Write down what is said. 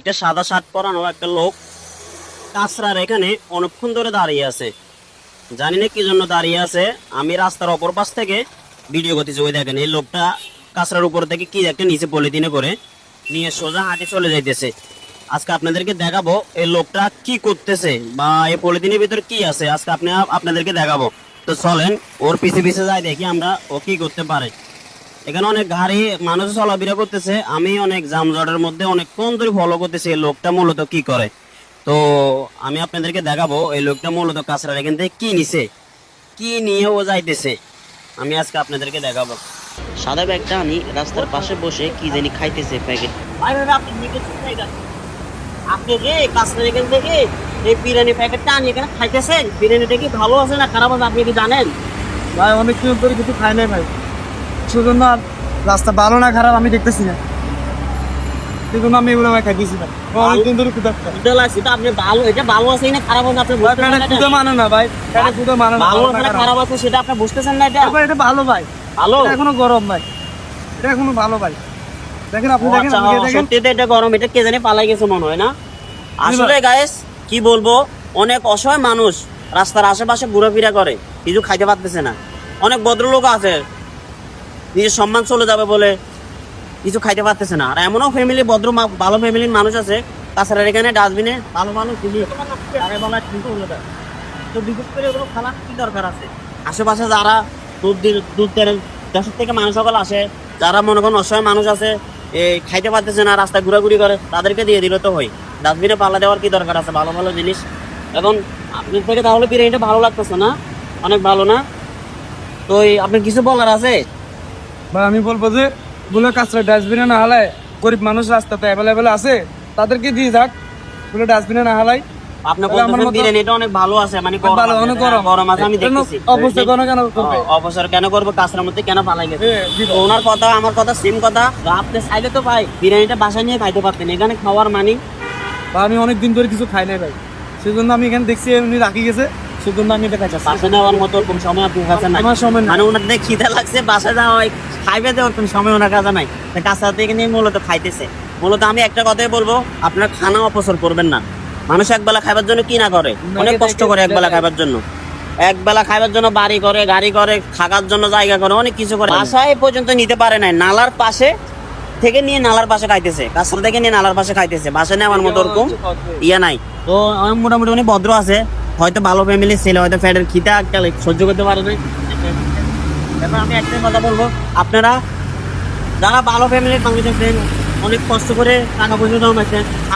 একটা সাদা শার্ট পরানো একটা লোক কাঁচরার এখানে অনেকক্ষণ ধরে দাঁড়িয়ে আছে। জানি না কি জন্য দাঁড়িয়ে আছে। আমি রাস্তার অপর পাশ থেকে ভিডিও করতেছি। ওই দেখেন এই লোকটা কাঁচরার উপর থেকে কি একটা নিচে পলিথিনে করে নিয়ে সোজা হাঁটে চলে যাইতেছে। আজকে আপনাদেরকে দেখাবো এই লোকটা কি করতেছে বা এই পলিথিনের ভিতর কি আছে। আজকে আপনাদেরকে দেখাবো। তো চলেন ওর পিছে পিছে যাই, দেখি আমরা ও কি করতে পারে। এখানে অনেক গাড়ি মানুষ চলাফেরা করতেছে। আমি অনেক যানজটের মধ্যে অনেকক্ষণ ধরে ফলো করতেছি এই লোকটা মূলত কি করে। তো আমি আপনাদেরকে দেখাবো এই লোকটা মূলত কাঁচরার এখান থেকে কি নিছে, কি নিয়ে ও যাইতেছে। আমি আজকে আপনাদেরকে দেখাবো। সাদা ব্যাগটা আমি রাস্তার পাশে বসে কি জানি খাইতেছে প্যাকেট। আপনি যে কাঁচরার এখান থেকে এই বিরিয়ানি প্যাকেটটা আনি এখানে খাইতেছেন, বিরিয়ানিটা কি ভালো আছে না খারাপ আছে আপনি কি জানেন? ভাই অনেক দিন ধরে কিছু খাই নাই ভাই, সেজন্য আর রাস্তা ভালো না খারাপ আমি দেখতেছি না, সেজন্য আমি এগুলো ভাই খাইতেছি না। অনেকদিন ধরে ক্ষুধার্ত। এটা লাগছে তো আপনি ভালো, এটা ভালো আছে না খারাপ আছে আপনি বুঝতে পারেন না? ক্ষুধা মানে না ভাই, ক্ষুধা মানে না, ভালো আছে না খারাপ আছে সেটা আপনি বুঝতেছেন না? এটা ভাই এটা ভালো ভাই, ভালো, এটা এখনো গরম ভাই, এটা এখনো ভালো ভাই। দেখেন আপনি দেখেন, আচ্ছা, আপনি দেখেন। সত্যি তো এটা গরম, এটা কে জানি পালাই গেছে মনে হয় না। আসলে গাইস কি বলবো, অনেক অসহায় মানুষ রাস্তার আশেপাশে ঘোরাফেরা করে, কিছু খাইতে পারতেছে না। অনেক ভদ্রলোক আছে নিজের সম্মান চলে যাবে বলে কিছু খাইতে পারতেছে না। আর এমনও ফ্যামিলি ভদ্র ভালো ফ্যামিলির মানুষ আছে তাছাড়া এখানে ডাস্টবিনে ভালো ভালো তো বিশেষ করে ওগুলো খাওয়ার কি দরকার আছে? আশেপাশে যারা দূর দেশের থেকে মানুষ সকল আসে, যারা মনে করেন অসহায় মানুষ আছে এই খাইতে পারতেছে না, রাস্তায় ঘোরাঘুরি করে, তাদেরকে দিয়ে দিলে তো হয়। ডাস্টবিনে পাল্লা দেওয়ার কি দরকার আছে? ভালো ভালো জিনিস। এখন আপনার থেকে তাহলে বিরিয়ানিটা ভালো লাগতেছে না? অনেক ভালো না? তো আপনার কিছু বলার আছে? ভাই আমি বলবো যে গুলো কাঁচরা ডাস্টবিনে না হালাই, গরিব মানুষ রাস্তাতে অ্যাভেলেবেল আছে তাদেরকে দিয়ে যাক, গুলো ডাস্টবিনে না হালাই। আপনি বলতেছেন বিরিয়ানিটা অনেক ভালো আছে, মানে ভালো, অনেক গরম গরম আছে আমি দেখতেছি। অবস্থা কেন করবে? অবসর কেন করবো? কাঁচরার মধ্যে কেন পালাই গেছে? তো ওনার কথা আমার কথা সেম কথা। তো আপনি চাইলে তো ভাই বিরিয়ানিটা বাসায় নিয়ে খাইতে পারতেন, এখানে খাওয়ার মানে। বা আমি অনেক দিন ধরে কিছু খাই নাই ভাই, সেজন্য আমি এখানে দেখছি উনি রাখি গেছে, সেজন্য আমি এটা খাইছি। বাসায় নেওয়ার মতো কোন সময় আপনার কাছে নাই? আমার সময় নাই। মানে ওনার দেখে খিদে লাগছে, বাসায় যাওয়া খাইবে দেওয়ার কোন সময় ওনার কাছে নাই। কাঁচরা থেকে নিয়ে মূলত খাইতেছে। মূলত আমি একটা কথাই বলবো, আপনার খানা অপচয় করবেন না। মানুষ একবেলা খাইবার জন্য কি না করে, অনেক কষ্ট করে একবেলা খাইবার জন্য। একবেলা খাইবার জন্য বাড়ি করে, গাড়ি করে, থাকার জন্য জায়গা করে, অনেক কিছু করে। বাসায় পর্যন্ত নিতে পারে নাই, নালার পাশে থেকে নিয়ে নালার পাশে খাইতেছে, কাঁচরা থেকে নিয়ে নালার পাশে খাইতেছে। বাসায় নেওয়ার মতো ওরকম ইয়ে নাই। তো মোটামুটি উনি ভদ্র আছে, হয়তো ভালো ফ্যামিলির ছেলে, হয়তো ফ্যাটের খিদা একটা সহ্য করতে পারে না। এবার আমি একটাই কথা বলবো, আপনারা যারা ভালো ফ্যামিলির মানুষ আছেন, অনেক কষ্ট করে টাকা পয়সা জমাইছেন,